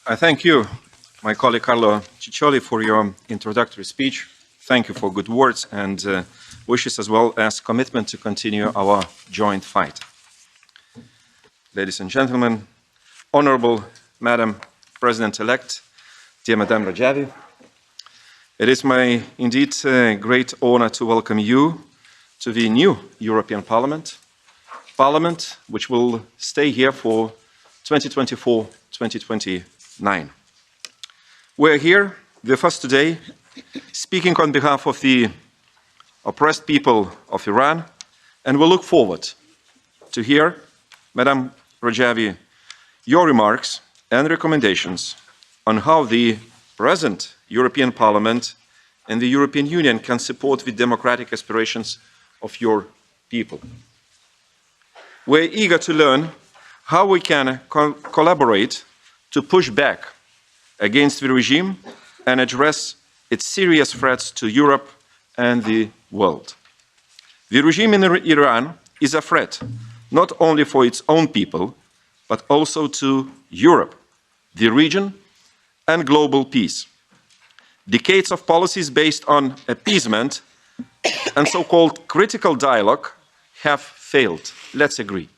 I thank you, my colleague Carlo Ciccioli, for your introductory speech. Thank you for good words and wishes as well as commitment to continue our joint fight. Ladies and gentlemen, Honorable Madam President-elect, dear Madame Rajavi, it is my indeed great honor to welcome you to the new European Parliament which will stay here for 2024-2029. We're here with us today speaking on behalf of the oppressed people of Iran, and we look forward to hear, Madam Rajavi, your remarks and recommendations on how the present European Parliament and the European Union can support the democratic aspirations of your people. We're eager to learn how we can collaborate to push back against the regime and address its serious threats to Europe and the world. The regime in Iran is a threat not only for its own people, but also to Europe, the region, and global peace. Decades of policies based on appeasement and so-called critical dialogue have failed, let's agree.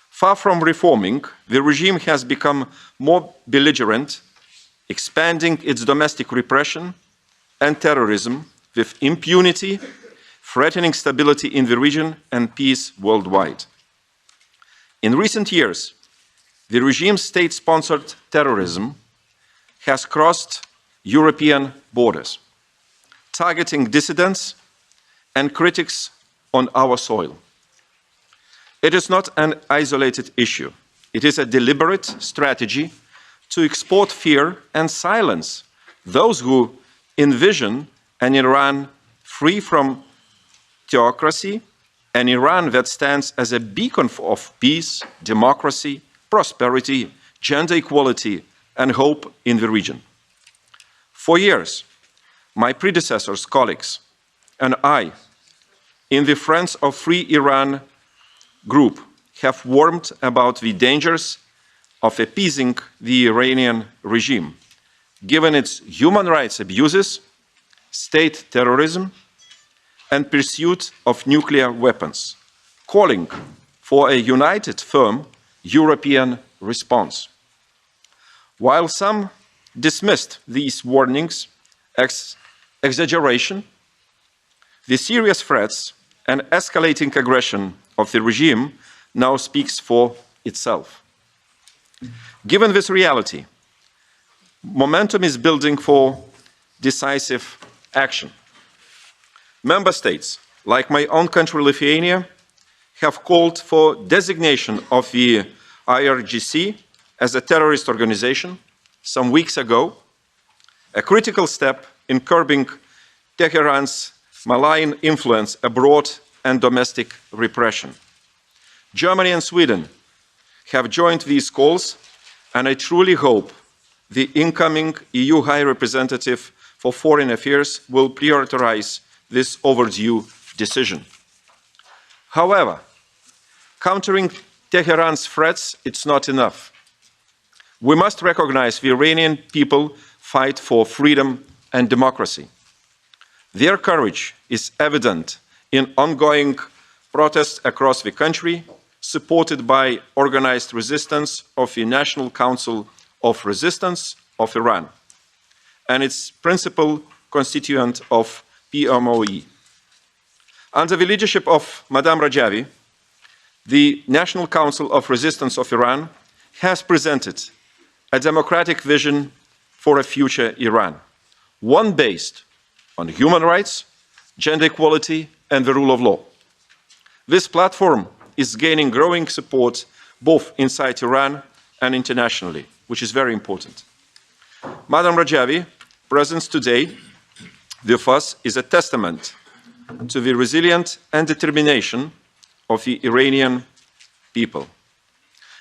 Far from reforming, the regime has become more belligerent, expanding its domestic repression and terrorism with impunity, threatening stability in the region and peace worldwide. In recent years, the regime's state-sponsored terrorism has crossed European borders, targeting dissidents and critics on our soil. It is not an isolated issue. It is a deliberate strategy to export fear and silence those who envision an Iran free from theocracy, an Iran that stands as a beacon of peace, democracy, prosperity, gender equality, and hope in the region. For years, my predecessors, colleagues, and I, in the Friends of Free Iran group, have warned about the dangers of appeasing the Iranian regime, given its human rights abuses, state terrorism, and pursuit of nuclear weapons, calling for a united, firm European response. While some dismissed these warnings as exaggeration, the serious threats and escalating aggression of the regime now speaks for itself. Given this reality, momentum is building for decisive action. Member states, like my own country, Lithuania, have called for designation of the IRGC as a terrorist organization some weeks ago, a critical step in curbing Tehran's malign influence abroad and domestic repression. Germany and Sweden have joined these calls, and I truly hope the incoming EU High Representative for Foreign Affairs will prioritize this overdue decision. However, countering Tehran's threats, it's not enough. We must recognize the Iranian people fight for freedom and democracy. Their courage is evident in ongoing protests across the country, supported by organized resistance of the National Council of Resistance of Iran and its principal constituent of PMOE. Under the leadership of Madame Rajavi, the National Council of Resistance of Iran has presented a democratic vision for a future Iran, one based on human rights, gender equality, and the rule of law. This platform is gaining growing support both inside Iran and internationally, which is very important. Madam Rajavi, presence today with us is a testament to the resilience and determination of the Iranian people.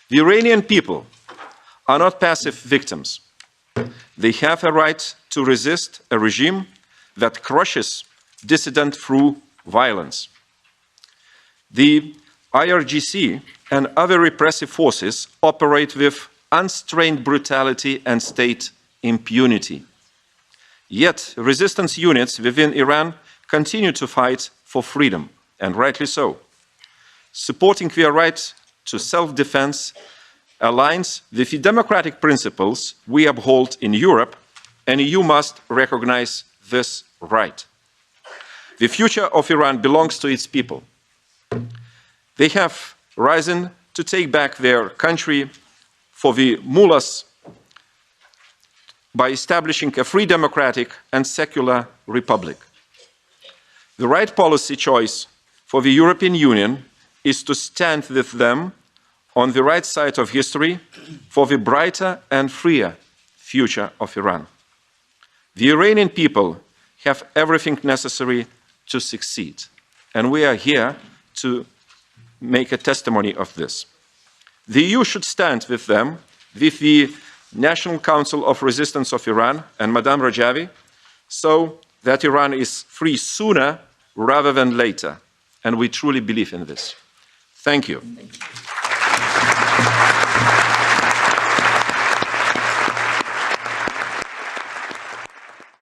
The Iranian people are not passive victims. They have a right to resist a regime that crushes dissidents through violence. The IRGC and other repressive forces operate with unstrained brutality and state impunity. Yet, resistance units within Iran continue to fight for freedom, and rightly so. Supporting their right to self-defense aligns with the democratic principles we uphold in Europe, and the EU must recognize this right. The future of Iran belongs to its people. They have risen to take back their country for the mullahs by establishing a free, democratic and secular republic. The right policy choice for the European Union is to stand with them on the right side of history for the brighter and freer future of Iran. The Iranian people have everything necessary to succeed, and we are here to make a testimony of this. The EU should stand with them, with the National Council of Resistance of Iran and Madame Rajavi, so that Iran is free sooner rather than later, and we truly believe in this. Thank you.